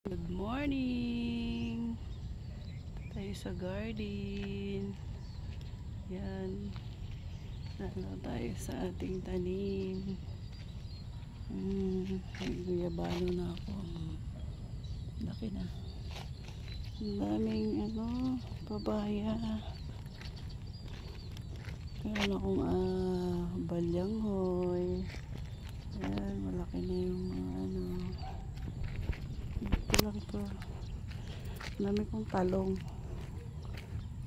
Good morning! Tayo sa garden. Yan. Nalo tayo sa ating tanim. May guyabano na ako. Laki na. Ang daming papaya. Meron akong balyanghoy. Yan, malaki na yung mga lang to. Dami kong talong.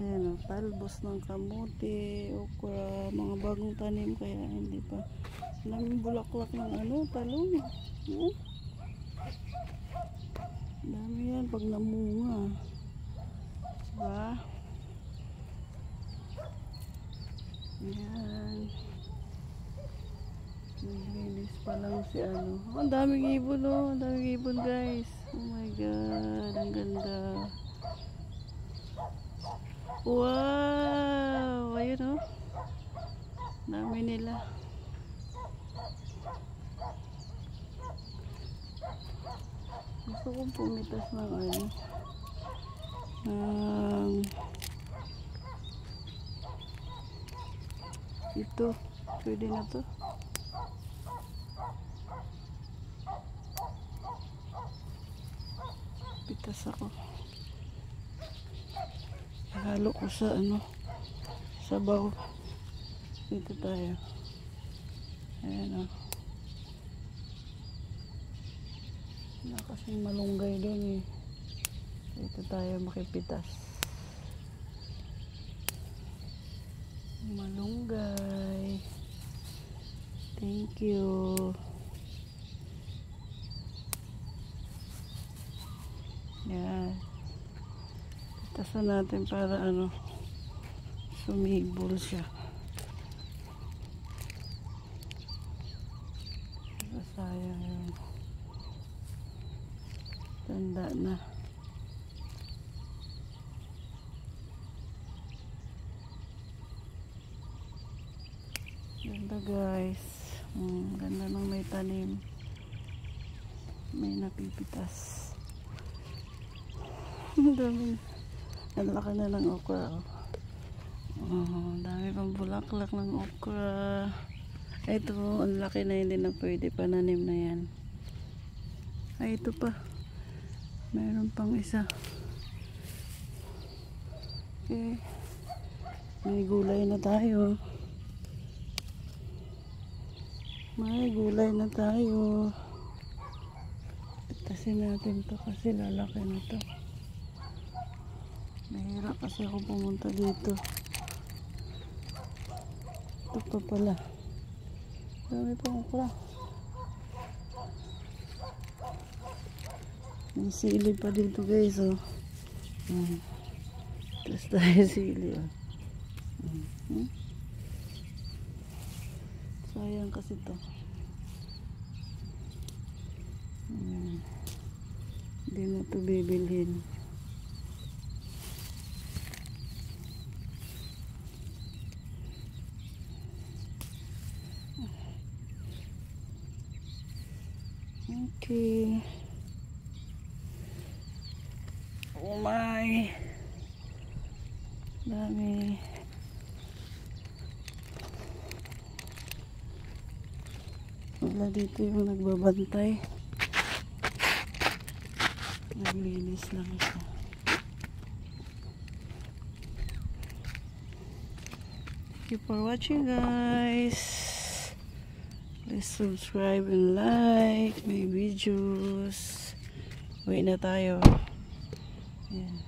Ayan o, talbos ng kamote, okra, mga bagong tanim kaya hindi pa. Daming bulaklak ng talong. Dami yan pag namunga. Diba? Ayan. Naglinis pa lang si ang daming ibon ang daming ibon guys. Oh my god, ang ganda. Wow, ayun dami nila. Gusto kong pumitas ng ito, pwede na to. Pitas ako. Halo ko sa sabaw. Dito tayo. Ayan wala kasing malunggay doon dito tayo makipitas. Malunggay. Thank you. Yan. Pitasan natin para sumibol siya. Sayang yun. Tanda na. Ganda guys. Ganda ng may tanim. May napipitas. Ang laki na ng okra. Dami pang bulaklak ng okra. Ito, ang laki na, hindi na pwede pananim na yan. Ay, ito pa. Mayroon pang isa. Okay. May gulay na tayo. Pitasin natin to kasi lalaki na to. Mahirap kasi ako pumunta dito. Ito pa pala. Dami pang okra. May sili pa dito guys Tapos tayo sili sayang kasi to. Hindi na to bibilhin. Okay. Oh my. Dami. Wala dito yung nagbabantay. Naglinis lang ito. Thank you for watching guys. Please subscribe and like my videos. Wait na tayo. Yan.